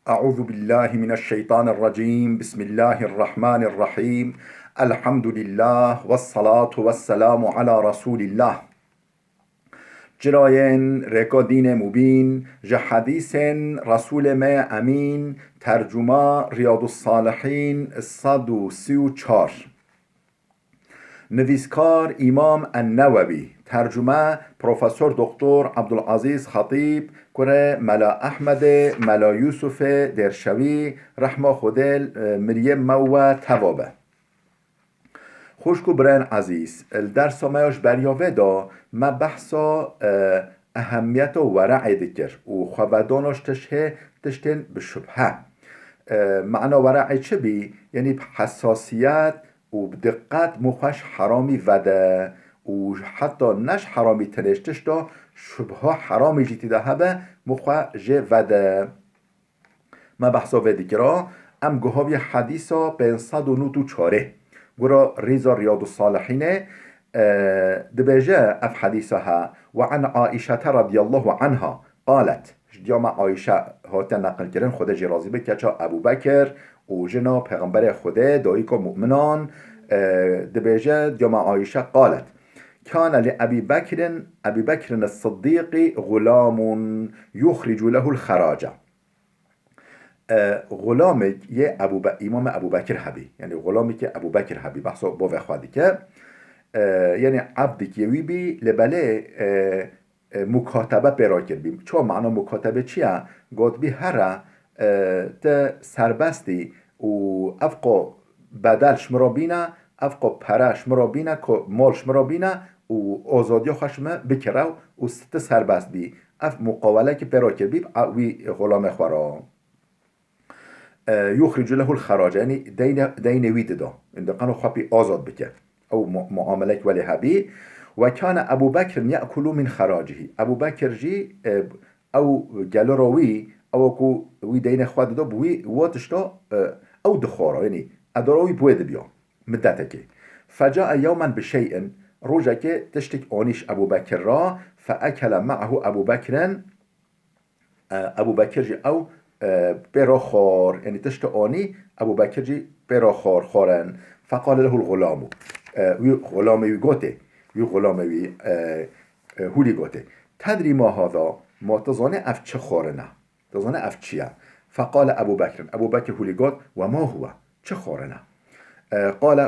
أعوذ بالله من الشيطان الرجيم. بسم الله الرحمن الرحيم. الحمد لله والصلاة والسلام على رسول الله. جراين ريكو دين مبين حديث رسول ما أمين. ترجمة رياض الصالحين الصدو سيو چار. نویسکار امام النووی. ترجمه پروفسور دکتر عبدالعزیز خطیب. کره ملا احمد ملا یوسف درشوی رحمه خودل مریم مو توابه. خوشکو برن عزیز الدرس مایاش بریاوه دا ما بحثا اهمیت و ورع دکر و خوادانش تشتن بشبهه. معنا ورع چه بی؟ یعنی حساسیت و بدقت مخش حرامی وده و حتی نش حرامی تنشتش دا شبه حرامی جیتی ده هبه مخوا جه وده. ما بحثا وده کرا ام گوهاوی حدیثا بین صد و نوتو چاره گورا ریزا ریاض الصالحینه دبجه اف حدیثها وعن عائشة رضي الله عنها قالت. جامع عائشة هاتا نقل کرن خود جرازی بکچا ابو بکر و جنا پیغمبر خدا دایکا مؤمنان دبجه جامع عائشة قالت كان لأبي بكر الصديق غلام يخرج له الخراج. غلامی یه امام ابو بکر هبی، یعنی غلامی که ابو بکر هبی بحثا با خودی که یعنی عبدی که وی بی لبله مکاتبه پیرا کرد بیم. چه معنا مکاتبه چیه؟ گفت بی هر ته سربستی و افقا بدلش مرا بینه، افقا پرش مرا بینه، مالش مرا بینه و آزادی خشمه بکره و ست سربست بی اف مقاوله که پیرا کرد بیم وی غلام خورا يخرج له الخراج، یعنی دین وید دا اندقانو خواهی آزاد بکر او معاملك ولی هبی. و کان ابو بکر یأکلو من خراجه. ابو بکر جی او گلو راوی او کو وی دین خواد دا بوی واتش دا او دخورا، یعنی اداراوی بوید بیا مدته. فجاء یوما بشیء روزا که تشتک آنیش ابو بکر را فاکل معه ابو بکر جی او براخار، یعنی تشت آنی ابو بکر جی براخار خارن. فقال له الغلام وی غلامي گوته وی غلامي هولی گوته تدری ما هذا، ما تزانه اف چه خارنه، تزانه اف چیه. فقال ابو بکر هولی گوت و ما هو چه خارنه. قال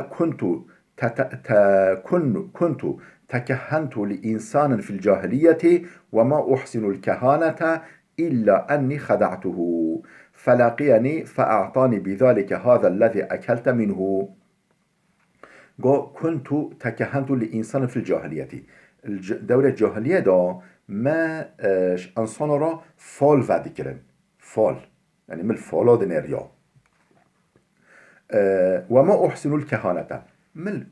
كنت تكهنت لإنسان في الجاهلية وما أحسن الكهانة إلا أني خدعته فلقيني فأعطاني بذلك هذا الذي أكلت منه. كنت تكهنت لإنسان في الجاهلية. دولة الجاهلية دا ما انسان را فال ودی کرن، فال يعني من الفالاد نريا. وما أحسن الكهانة من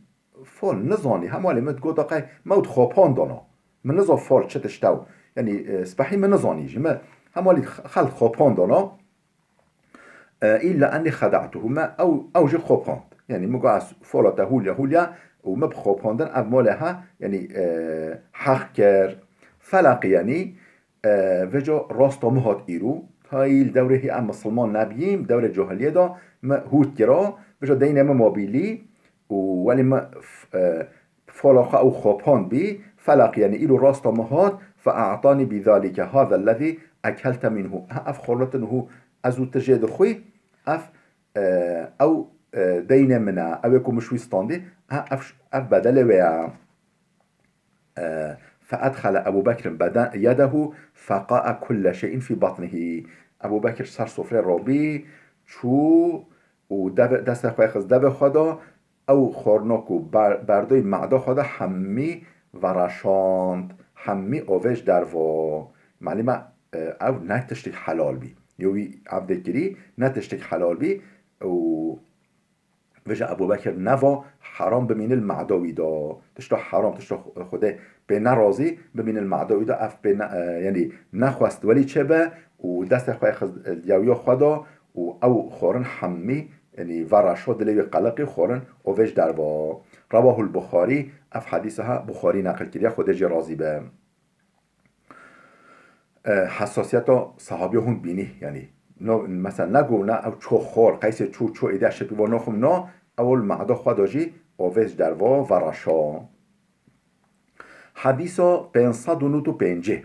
فال نزاني همالي متقول دقي موت خوابان دانا من نزا فال چتشتو، يعني سبحي من نزانيج ما همالي خلق خوابان دانا إلا أني خدعته ما أو جي خوابان، يعني مقاس فالات هوليا وما بخواباندن أمالها يعني حق كر. فلقيني وجا راستا مهات إيرو هايل دوره هي أم مسلمان نبيم دور جاهلية دا ما هوت كرا وجا دين ما مابيلي ولي ما فلاخة أو خوابان بي. فلقيني إيرو راستا مهات فأعطاني بذلك هذا الذي أكلت منه. أف خلطنه أزو تجد خوي أف أو دين منا أو يكون مشوي ستاندي أف بدل ويا. فأدخل أبو بكر يده فقاء كل شيء في بطنه. أبو بكر سر صفر رابي شو و دست خواه خز دب خدا او خورناکو بردای معدا خدا هممی ورشاند هممی اوش در و معلومه او نتشتک حلال بی یوی عبدگیری نتشتک حلال بی و وجه ابو بکر نوا حرام بمین المعداوی دا تشتا حرام تشتا خوده به نرازی بمین المعداوی دا اف یعنی نخواست ولی چه به و دست خواه یویا خدا و او خورن حمی یعنی ورشا دلیوی قلقی خورن اوش در با. رواه البخاری اف حدیثها بخاری نقل کردی خود جرازی به حساسیت صحابی هون بینی، یعنی مثلا نگو نه او چو خور قیس چو ایده شپی و نخم نا اول معده خود داجی اویز دروا و رشا. حديث بين صدنوت بينجه.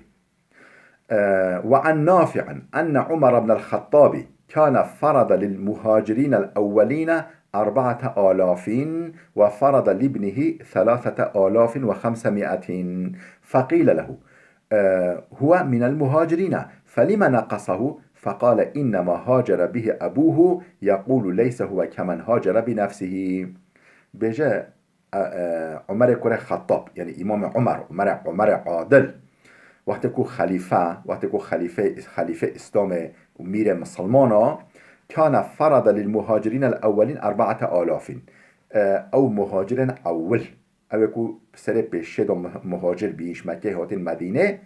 وعن نافع أن عمر بن الخطاب كان فرض للمهاجرين الأولين 4000 وفرض لابنه 3500. فقيل له هو من المهاجرين فلم نقصه؟ فقال إنما هاجر به أبوه يقول ليس هو كمن هاجر بنفسه. بجاء عمر كره خطاب يعني إمام عمر عادل وقتی که خلیفه اسلام و میر مسلمانا كان فرض للمهاجرين الأولين 4000 او مهاجرين اول او که سر پیشه دا مهاجر بیش مکه هاتین مدینه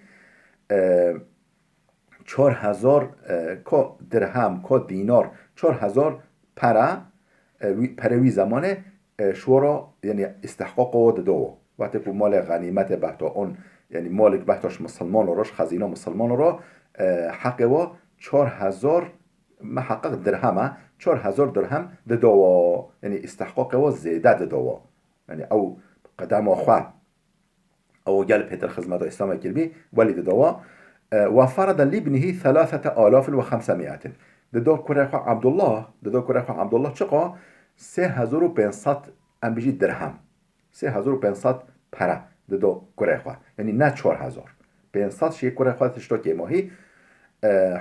4000 درهم که دینار 4000 پروی زمانه شورا یعنی استحقاق و دو وقتی که مال غنیمت بحتا اون یعنی مالک بحتاش مسلمان راش خزینه مسلمان را حق و 4000 محقق درهم 4000 درهم دوا یعنی استحقاق و زیاده دوا یعنی او قدم خواه او گل پیتر خدمت اسلام کلبی ولی دوا و فرض لابنه 3500 دو کره خو عبدالله چقا 3500 ام بيجي درهم 3500 پره دو کره خو یعنی نه 4000 500 شی کره خو تشتا که ماهی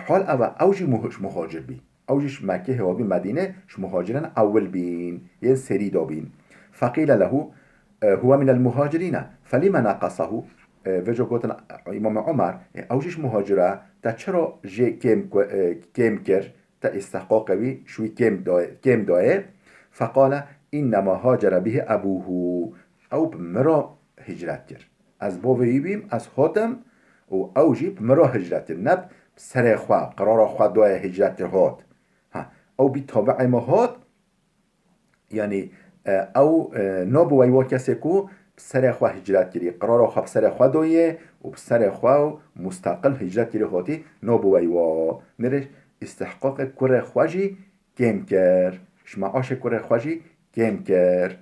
حال اوجی مهاجر بی اوجش مکه و مدینه ش مهاجرن اول بین یه سری دا بین. فقیل له هو من المهاجرین فلما نقصه وجه گوتن امام عمر اوجش مهاجره تا چرا جه کم کر تا استحقاق بی شوی کم دایه. فقال انما هاجر به ابوه او بمرا هجرت کرد از باوی بیم از هاتم و او جیب مرا هجرت کرد نب سر خواه قرار خواه دوی هجرت هات او بی تابع ما هات یعنی او نابوی وا کسی کو سر خواه هجرت کردی قرار خواه سر خواه دویه و سر خواه مستقل هجرت کردی هاتی نابوی وا نرش استحقاق کره خواهی کم کرد شمعاش کره خواهی کم کرد.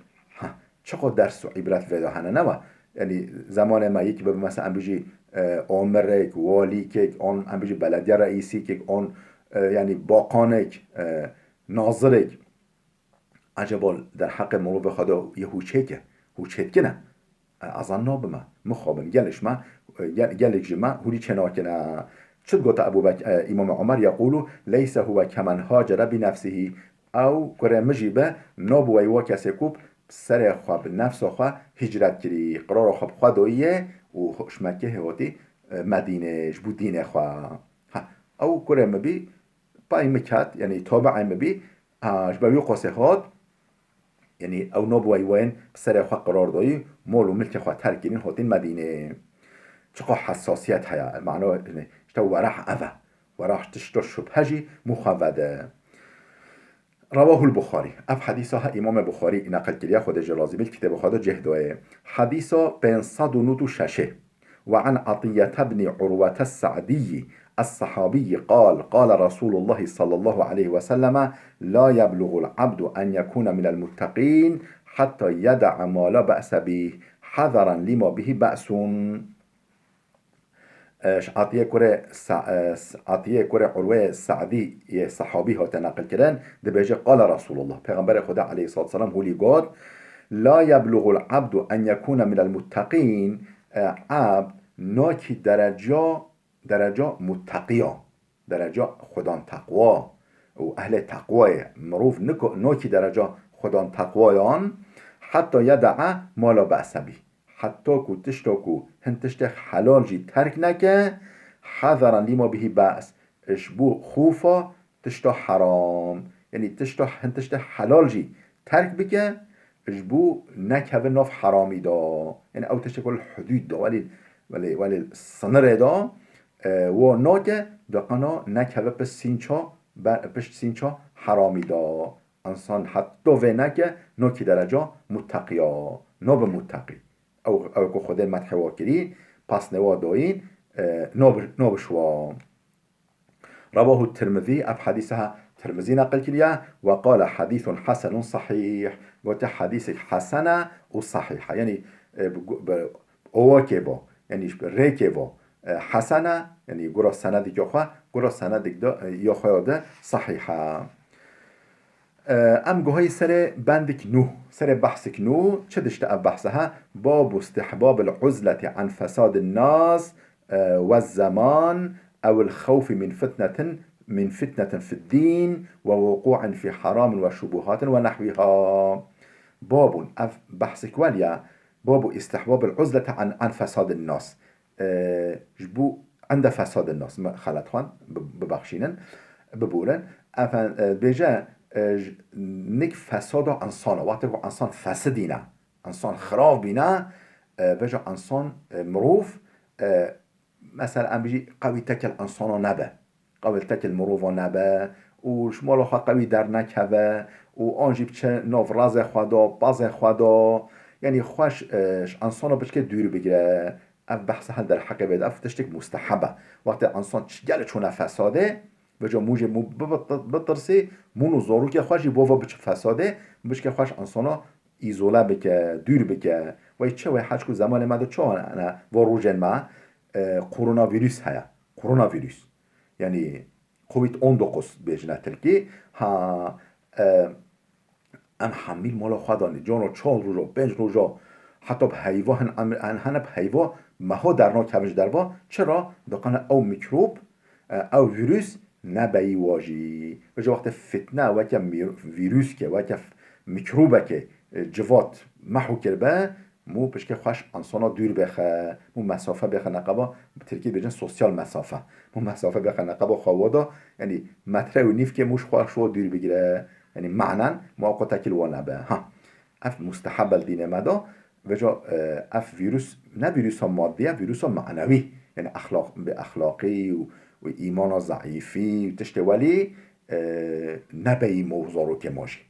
چقدر درس و عبرت ویدا هنه نوا یعنی زمان ما یکی به مثلا بيجي عمرك واليك اون ام بيجي بلديه رئيسيك اون يعني باقانك ناظرك عجبال در حق مروف خدا یه هوچه کنه ازان نابما مخابم گلش ما گلک جمع هولی چنا کنه چد گوت ابو بکر امام عمر يقول ليس هو كمن هاجر بنفسه او كره مجيبه نابو ايوا کسی کوب سر خواب نفس خواه هجرت کری قرار خواب خواه دویه و شمکه هواتی مدینه جبود دین خواه او کره مبی پای مکت یعنی تابع مبی جبوی قاسه هات یعنی او نابوی وین سر خواه قرار دوی مول و ملک خواه ترکینین هاتین مدینه چقدر حساسیت هیا معنی اشتا ورح اوه ورح تشتا شبهجی مخوده. رواه البخاري اف حديثها امام بخاري نقل كريا خود جلازي بالكتاب خود جهدوه حديث بين صدنوت ششه. وعن عطية بن عروة السعدي الصحابي قال رسول الله صلى الله عليه وسلم لا يبلغ العبد أن يكون من المتقين حتى يدع ما لا بأس به حذرا لما به بأس. عطیه کره عروه سعدی یه صحابی ها تنقل کردن ده بجه قال رسول الله پیغمبر خدا علیه الصلاة والسلام هولی گاد لا يبلغ العبد ان يكون من المتقین عبد ناکی درجه متقیا درجه خدان تقوا و اهل تقوای مروف ناکی درجه خدان تقوایان حتی یدع ما لا بأس به حتی کو تشتا کو هنتشت حلال جی ترک نکه حذرا لما به بأس اشبو خوفا تشتا حرام یعنی تشتا هنتشت حلال جی ترک بکه اشبو نکه و ناف حرامی دا یعنی او تشتا کل حدود دا ولی سنر دا و ناکه دا قنا نکه و پشت سینچا حرامی دا انسان حتی و نکه ناکی درجه متقیا ناب متقی او که خود مدح واکری پس نوا داین ناب شوا. رواه الترمذي أب حديثها ترمذي نقل كليا وقال حديث حسن صحيح قلت حديث حسنة وصحيحة يعني أوكيبو يعني ريكيبو حسنة يعني قرأ سند يخوا قرأ سند يخوا صحيحة ام گوهای سر بندك نو سر بحثك نو چه دشت اب بحثها باب استحباب العزلة عن فساد الناس والزمان او الخوف من فتنة في الدين ووقوع في حرام وشبهات ونحوها باب بحثك واليا باب استحباب العزلة عن فساد الناس جبو عند فساد الناس خلطان ببخشينن ببورن افن بيجا نك فساد انسان وقتی که انسان فسدینه انسان خراب بینه بجا انسان مروف مثلا ام بيجي قوي تكل انسان نبه قوي تكل مروف نبه و شمال خوا قوي در نکبه و آنجی بچه نوراز خدا باز خدا یعنی خوش انسان بچه که دور بگیره اف بحث هل در حق بید اف تشتك مستحبه وقتی انسان گل چونه فساده بجا موجه بطرسي مونو زارو که خوشی بوا بچه فساده بچه که خوش انسانا ایزوله بکه دور بکه و چه و حج کو زمان ما دو چه انا واروجن ما کرونا ویروس هیا کرونا ویروس یعنی کووید 19 بجنه ترکی ها ام حمیل مالا خدانه جانو 4 روزا 5 روزا حتی به حیوا هن به حیوا مها درنا کمش دروا چرا دقنه او میکروب او ویروس نبایی واجی و وقت فتنه و که ویروس که و که میکروبه که جوات محو کرده مو پشک خوش انسانا دور بخه مو مسافه بخه نقبا ترکی بجن سوسیال مسافه مو مسافه بخه نقبا خوادا یعنی متره و نیف که موش خواه شو دور بگیره یعنی معنا موقع تکل و نبه ها اف مستحب الدین مدا و جا اف ویروس نه ویروس ها مادیه ویروس ها معنوی یعنی به اخلاقی و ایمان ضعیفی تشت ولی نبی موضوع رو که ماشی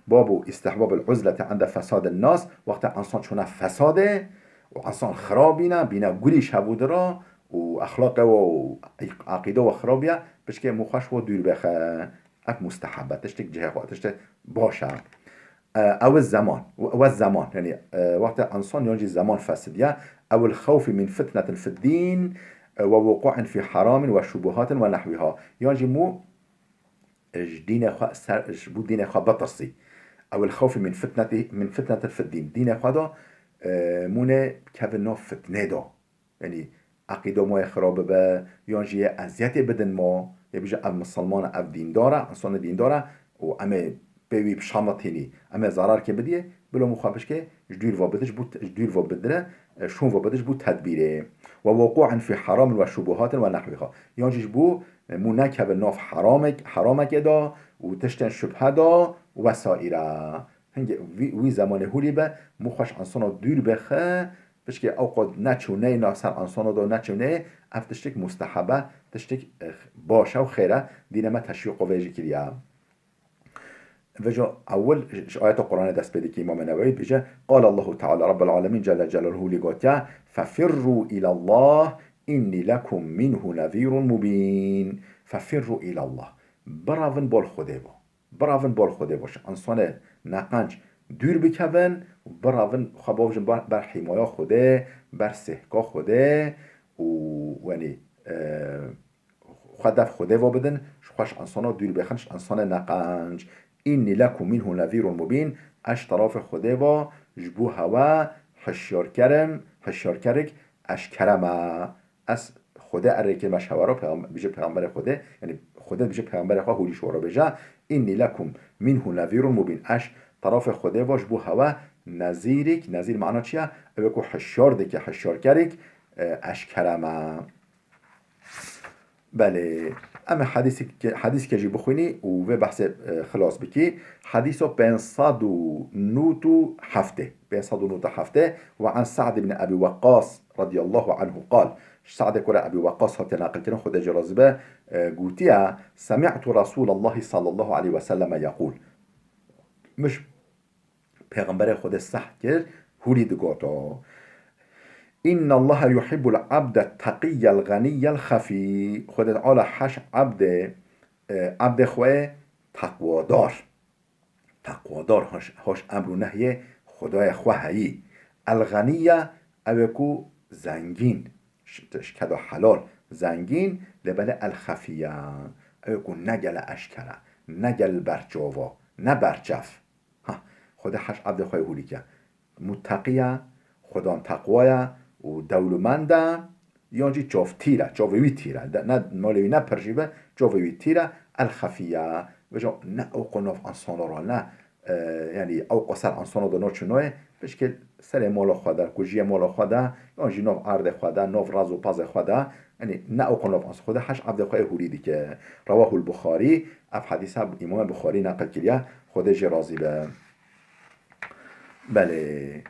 بابو استحباب العزلة عند فساد الناس وقت انسان چونه فساده و انسان خرابینه بینه گلیش هبود را و اخلاق و عقیده و خرابیه بش که مخش و دور بخه اف مستحبه تشتک جه تشت باشه او الزمان يعني وقت انسان يجي زمان فاسدية او الخوف من فتنة في الدين ووقوع في حرام وشبهات ونحوها يجي مو دين خوا بطرسي او الخوف من فتنة في الدين دين خوا دا مونه كفنا فتنه دا يعني عقيده ما خراب به يجي اذيت بدن ما يبيجي اف مسلمان اف دين داره انسان دين داره و امه بوی بشامتینی اما ضرر که بدیه بلا مخابش که جدور و بدش بود جدور و بدره شون و بدش بود تدبیره و وقوعا فی حرام و شبهات و نحوها یانجیش بو مونک به ناف حرامک دا و تشتن شبه دا و سائره هنگه وی زمان هولی به مخوش انسانا دور بخه بش که اوقات نچونه ناسر انسانا دا نچونه افتشتک مستحبه تشتک باشه و خیره دینما تشویق و ویجی کریا وجا أول آيات القرآن دست بده که إمام نووي بيجا قال الله تعالى رب العالمين جل جلاله لقوتيا ففروا إلى الله إني لكم منه نذير مبين ففروا إلى الله برافن بال خوده باش انسان نقنج دور بکون برافن خباوجن بر حمایه خوده بر سهکا خوده و یعنی خدف خوده و بدن خوش انسان دور بخنش انسان نقنج اینی لکم منه نذیر مبین اش طرف خوده با جبو هوا حشیار کرک اش کرمه از خوده اره که مشهوره بیجه پیغمبر خوده یعنی خوده بیجه پیغمبر خواه هولی شورا بیجه اینی لکم منه نذیر مبین اش طرف خوده با جبو هوا نذیر معنا چیه؟ اوکو حشیار ده که حشیار کرک اش کرمه بله اما حدیث که جی بخونی و به بحث خلاص بکی حدیث 597 وعن سعد بن أبي وقاص رضي الله عنه قال سعد كرة أبي وقاص هاتي ناقل كنا خد جرازبه قوتيا سمعت رسول الله صلى الله عليه وسلم يقول مش پیغمبر خود صح کرد هولی دگاتا إن الله يحب العبد التقي الغني الخفي. خود تعالى حش عبد خواه تقوادار هاش امر و نهی خدای خواهی. الغنیه اوکو زنگین کدا حلال زنگین لبله الخفیه اوکو نگل اشکره نگل برچاوا نه برچف. خدا حش عبد خواه هولی که متقیه خدان تقوایه و دولمنده یانجی چاف تیره چاوی تیره نه مالوی نه پرجیبه چاوی تیره الخفیه بجا نه او قناف انسان را نه یعنی او قصر انسان دا نوچنوه بش که سر مالا خواده کجی مالا خواده یانجی ناف عرد خواده ناف رز و پز خواده یعنی نه او قناف انسان خواده حش عبد خواه هولیدی که رواه البخاری اف حدیث امام بخاری نقل کلیه خوده جی رازی به بله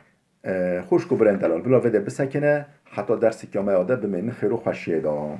خوش کو برن دلال بلا وده بسکنه حتی درسی که ما یاده بمین خیرو خوشیه دا